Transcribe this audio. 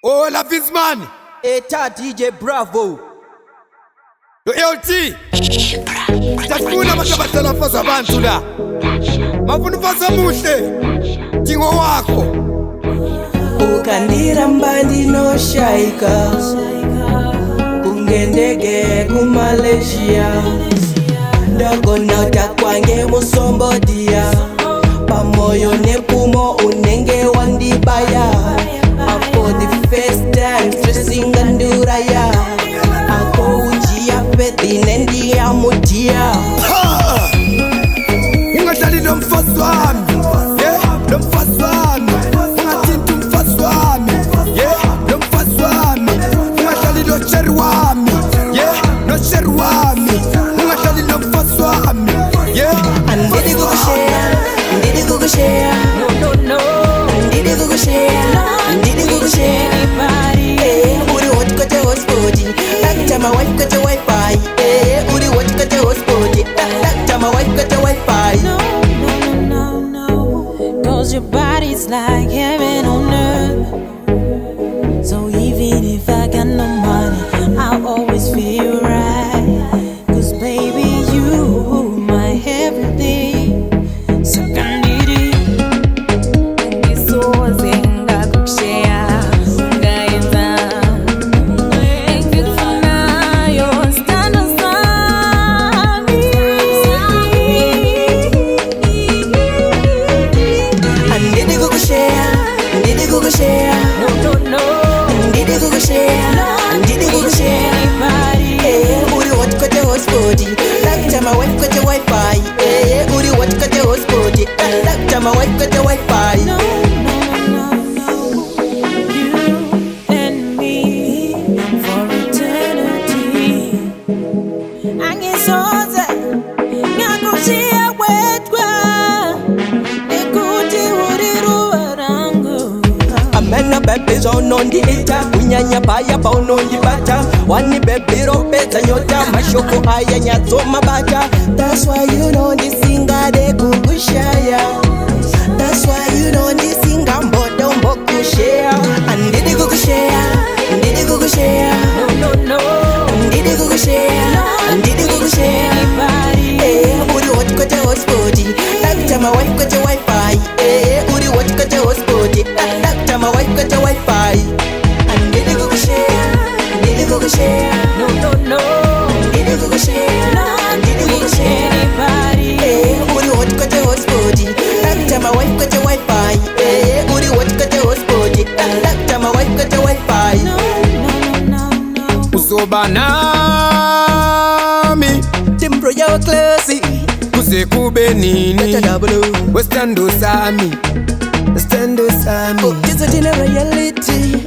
Oh, la Vinceman. Eta DJ Bravo. Lo LT. Tafuna makabatala faza bantu la. Mafunu faza muhle. Tingo wako. Ukandira mbandi no shaika. Kungendege ku Malaysia. Ndogo nota kwange musombodia. Pamoyo nepumo unenge wandibaya. For the first time stressing anduraya. Ako ujia peti nendi ya mujia. Ungadlali lo mfazi wami. Lo mfazi wami. Ungathinti umfazi wami. Lo mfazi wami. Ungadlali lo cherry wami. Lo cherry wami. Ungadlali lo mfazi wami. Andidi kukushare, andidi kukushare. No. Andidi kukushare, andidi kukushare. Uri what got your hotspot? That time my wife got your Wi-Fi. Uri what got your hotspot? That time my wife got your Wi-Fi. No. 'Cause your body's like heaven on earth. So even if I got no money, I'll always feel right. 'Cause baby, you my everything. So candidi. Ngisozenga kukushare, ungayenza. Engifuna yo stand aside. Andidi kukushare, andidi kukushare. No. Andidi kukushare, andidi kukushare. Uri what got your hotspot? That time my wife got your Wi-Fi. Uri what got your hotspot? That time my wife got your Wi-Fi. No. You and me for eternity. Angisoze ngakushia wetwa. Ekuti uriruwa rangu. Amena babies on the eater. Unyanya paya bound on the butter. One baby ropeza nyota. Mashoko haya nyazo mabata. That's why you know the singer de kukushaya. That's why you know the singer mbodo mbokushare. Andidi kukushare, andidi kukushare. No. Andidi kukushare, andidi kukushare. Uri what got your hotspot? That time my wife got your Wi-Fi. Uri what got your hotspot? That time my wife got your Wi-Fi. Andidi kukushare, andidi kukushare. No. Andidi kukushare, andidi kukushare. Uri what got your hotspot? That time my wife got your Wi-Fi. Uri what got your hotspot? That time my wife got your Wi-Fi. No. Usoba nami. Timbro yo classy. Kuse kube nini. Westando sami. Westando sami. Oh, is it in a reality?